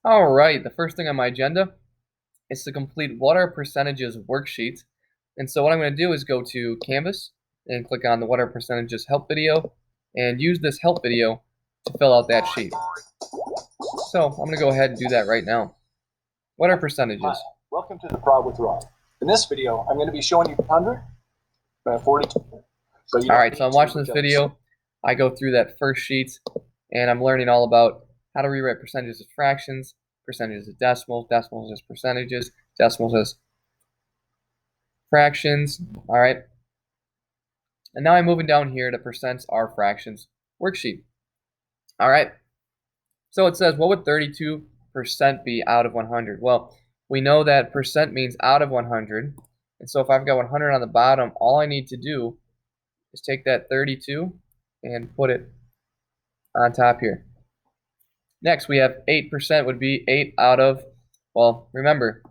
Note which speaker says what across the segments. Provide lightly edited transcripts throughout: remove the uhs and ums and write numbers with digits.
Speaker 1: All right, the first thing on my agenda is to complete what are percentages worksheet. And so what I'm going to do is go to Canvas and click on the what are percentages help video and use this help video to fill out that sheet. So I'm going to go ahead and do that right now. What are percentages?
Speaker 2: Hi, welcome to the Prod with Rob. In this video, I'm going to be showing you 100, 42. So
Speaker 1: all right, so I'm watching this video. I go through that first sheet and I'm learning all about how to rewrite percentages as fractions, percentages as decimals, decimals as percentages, decimals as fractions. All right. And now I'm moving down here to percents are fractions worksheet. All right. So it says, what would 32% be out of 100? Well, we know that percent means out of 100. And so if I've got 100 on the bottom, all I need to do is take that 32 and put it on top here. Next, we have 8% would be 8 out of, well, remember,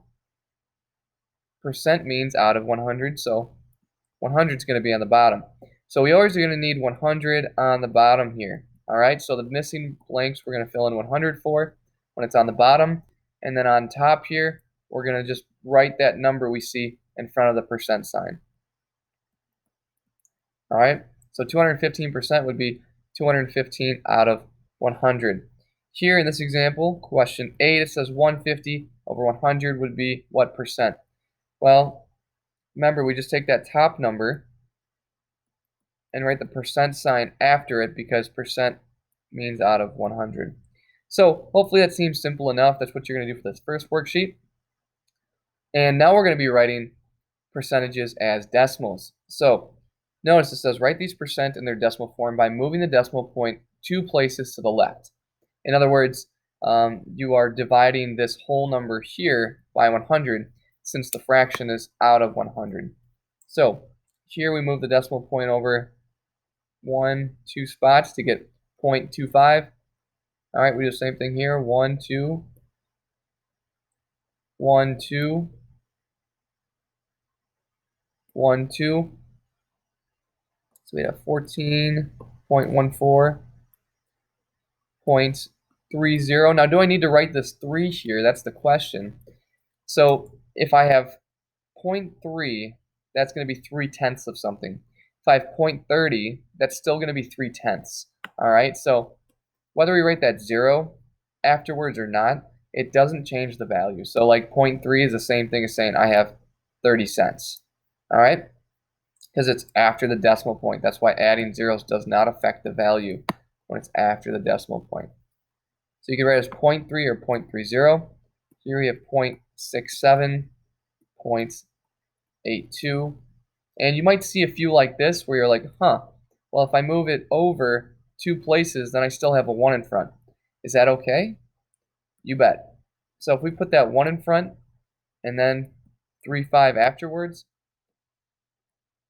Speaker 1: percent means out of 100, so 100 is going to be on the bottom. So we always are going to need 100 on the bottom here. All right, so the missing blanks we're going to fill in 100 for when it's on the bottom. And then on top here, we're going to just write that number we see in front of the percent sign. All right, so 215% would be 215 out of 100. Here in this example, question 8, it says 150 over 100 would be what percent? Well, remember, we just take that top number and write the percent sign after it because percent means out of 100. So hopefully that seems simple enough. That's what you're going to do for this first worksheet. And now we're going to be writing percentages as decimals. So notice it says write these percent in their decimal form by moving the decimal point 2 places to the left. In other words, you are dividing this whole number here by 100 since the fraction is out of 100. So here we move the decimal point over 2 spots to get 0.25. All right, we do the same thing here. 1, 2, 1, 2, 1, 2. So we have 14.14, 0.30. Now, do I need to write this 3 here? That's the question. So if I have 0.3, that's going to be 3/10 of something. If I have 0.30, that's still going to be 3/10. All right, so whether we write that 0 afterwards or not, it doesn't change the value. So like 0.3 is the same thing as saying I have 30 cents. All right, because it's after the decimal point. That's why adding zeros does not affect the value when it's after the decimal point. So you can write as 0.3 or 0.30. Here we have 0.67, 0.82. And you might see a few like this where you're like, huh, well, if I move it over 2 places, then I still have a 1 in front. Is that okay? You bet. So if we put that 1 in front and then 3.5 afterwards,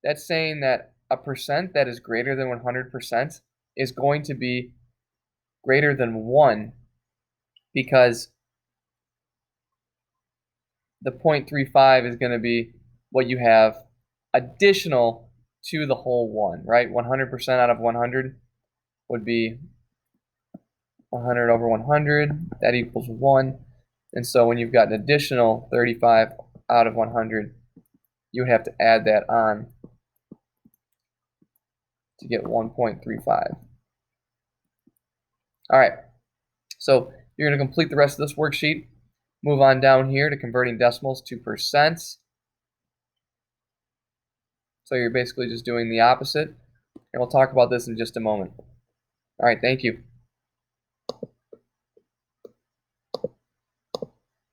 Speaker 1: that's saying that a percent that is greater than 100% is going to be greater than 1 because the 0.35 is going to be what you have additional to the whole 1, right? 100% out of 100 would be 100 over 100. That equals 1. And so when you've got an additional 35 out of 100, you would have to add that on to get 1.35. All right, so you're going to complete the rest of this worksheet. Move on down here to converting decimals to percents. So you're basically just doing the opposite. And we'll talk about this in just a moment. All right, thank you.